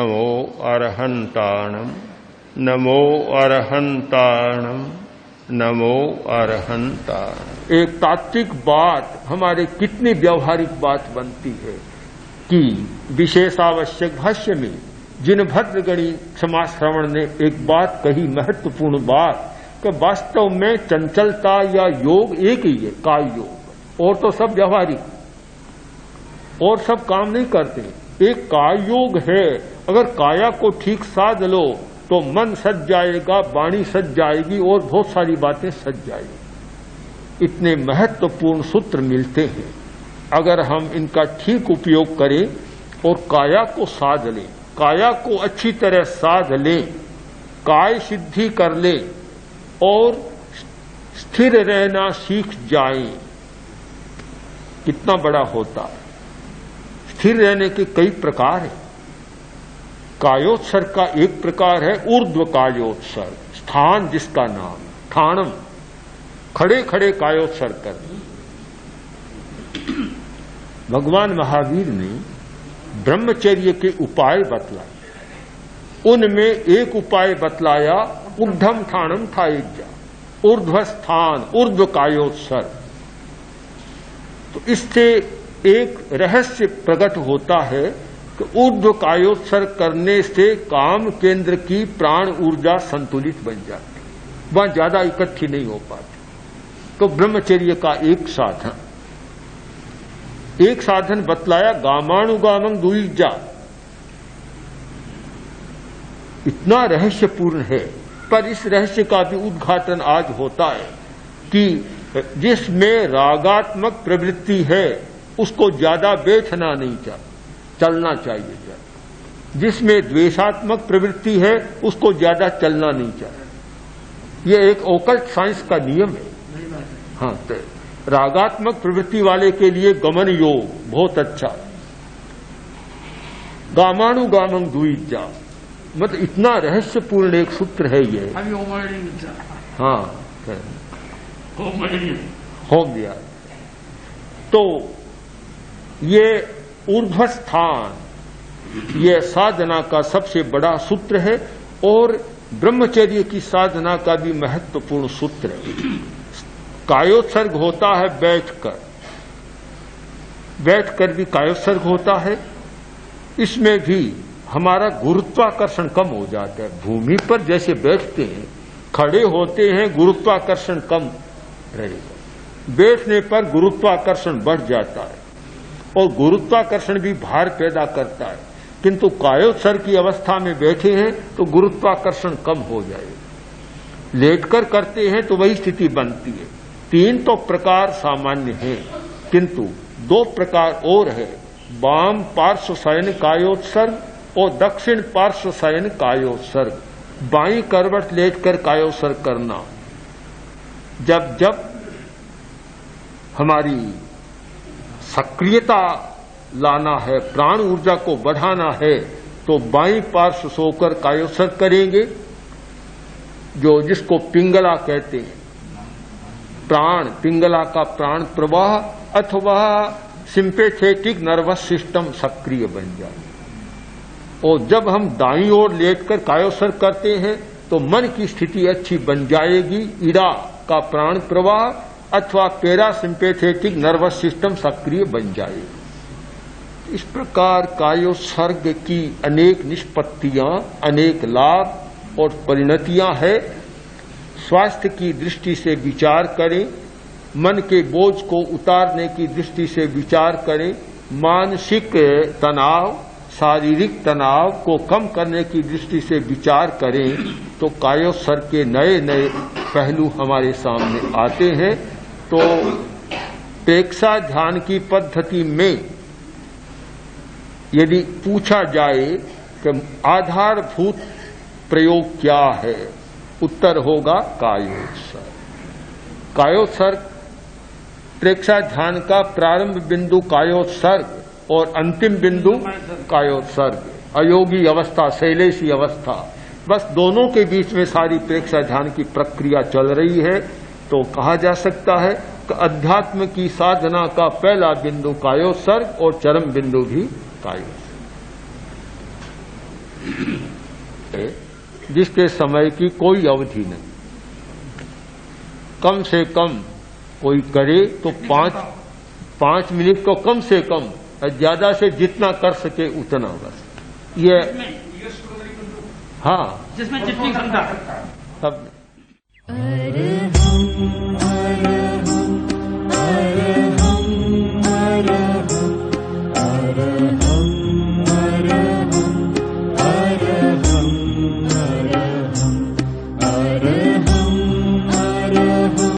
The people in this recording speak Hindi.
नमो अरहंताणम नमो अरहंताणम नमो अरहंताणम। एक तात्विक बात हमारे कितनी व्यवहारिक बात बनती है कि विशेषावश्यक भाष्य में जिन भद्रगणी समाज श्रवण ने एक बात कही, महत्वपूर्ण बात, कि वास्तव में चंचलता या योग एक ही है, काय योग, और तो सब व्यवहारिक और सब काम नहीं करते। एक काय योग है, अगर काया को ठीक साध लो तो मन सज जाएगा, वाणी सज जाएगी और बहुत सारी बातें सज जाएगी। इतने महत्वपूर्ण सूत्र मिलते हैं अगर हम इनका ठीक उपयोग करें और काया को साध लें, काया को अच्छी तरह साध लें, काय सिद्धि कर लें और स्थिर रहना सीख जाएं, कितना बड़ा होता है। स्थिर रहने के कई प्रकार हैं। कायोत्सर्ग का एक प्रकार है ऊर्ध्व कायोत्सर्ग, स्थान जिसका नाम ठाणम, खड़े खड़े कायोत्सर्ग करना। भगवान महावीर ने ब्रह्मचर्य के उपाय बतलाए, उनमें एक उपाय बतलाया ऊर्ध्वम ठाणम ठायज्ञा, ऊर्ध्व स्थान, ऊर्ध्व कायोत्सर्ग। तो इससे एक रहस्य प्रकट होता है कि ऊर्ध्व कायोत्सर्ग करने से काम केंद्र की प्राण ऊर्जा संतुलित बन जाती, वहां ज्यादा इकट्ठी नहीं हो पाती। तो ब्रह्मचर्य का एक साधन बतलाया गामानुगामं द्विजा। इतना रहस्यपूर्ण है, पर इस रहस्य का भी उद्घाटन आज होता है कि जिसमें रागात्मक प्रवृत्ति है उसको ज्यादा बैठना नहीं चाहिए, चलना चाहिए। जिसमें द्वेषात्मक प्रवृत्ति है उसको ज्यादा चलना नहीं चाहिए। यह एक ओकल्ट साइंस का नियम है। हाँ, तो रागात्मक प्रवृत्ति वाले के लिए गमन योग बहुत अच्छा। गामानुगामं द्विजा, मतलब इतना रहस्यपूर्ण एक सूत्र है ये। हाँ, होम दिया। तो ये ऊर्ध्वस्थान, ये साधना का सबसे बड़ा सूत्र है और ब्रह्मचर्य की साधना का भी महत्वपूर्ण सूत्र है। कायोत्सर्ग होता है बैठकर भी कायोत्सर्ग होता है। इसमें भी हमारा गुरुत्वाकर्षण कम हो जाता है। भूमि पर जैसे बैठते हैं, खड़े होते हैं, गुरुत्वाकर्षण कम रहेगा। बैठने पर गुरुत्वाकर्षण बढ़ जाता है और गुरुत्वाकर्षण भी भार पैदा करता है, किंतु कायोत्सर्ग की अवस्था में बैठे हैं तो गुरुत्वाकर्षण कम हो जाएगा। लेटकर करते हैं तो वही स्थिति बनती है। 3 तो प्रकार सामान्य हैं, किंतु 2 प्रकार और है, वाम पार्श्व शयन कायोत्सर्ग और दक्षिण पार्श्व शयन कायोत्सर्ग। बाईं करवट लेटकर कायोत्सर्ग करना। जब हमारी सक्रियता लाना है, प्राण ऊर्जा को बढ़ाना है, तो बाईं पार्श्व सोकर कायोत्सर्ग करेंगे, जिसको पिंगला कहते हैं। प्राण, पिंगला का प्राण प्रवाह अथवा सिंपैथेटिक नर्वस सिस्टम सक्रिय बन जाए। और जब हम दाईं ओर लेटकर कायोत्सर्ग करते हैं तो मन की स्थिति अच्छी बन जाएगी, इड़ा का प्राण प्रवाह अथवा पैरासिम्पैथेटिक नर्वस सिस्टम सक्रिय बन जाएगी। इस प्रकार कायोत्सर्ग की अनेक निष्पत्तियां, अनेक लाभ और परिणतियां हैं। स्वास्थ्य की दृष्टि से विचार करें, मन के बोझ को उतारने की दृष्टि से विचार करें, मानसिक तनाव, शारीरिक तनाव को कम करने की दृष्टि से विचार करें, तो कायोत्सर्ग के नए नए पहलू हमारे सामने आते हैं। तो प्रेक्षा ध्यान की पद्धति में यदि पूछा जाए कि आधारभूत प्रयोग क्या है, उत्तर होगा कायोत्सर्ग। कायोत्सर्ग प्रेक्षा ध्यान का प्रारंभ बिंदु कायोत्सर्ग और अंतिम बिंदु कायोत्सर्ग, अयोगी अवस्था, शैलेशी अवस्था, बस दोनों के बीच में सारी प्रेक्षा ध्यान की प्रक्रिया चल रही है। तो कहा जा सकता है कि अध्यात्म की साधना का पहला बिंदु कायोत्सर्ग और चरम बिंदु भी कायोत्सर्ग। जिसके समय की कोई अवधि नहीं। कम से कम कोई करे तो 5 मिनट तो कम से कम, ज्यादा से जितना कर सके उतना बस। ये हाँ, जिसमें जितनी क्षमता सब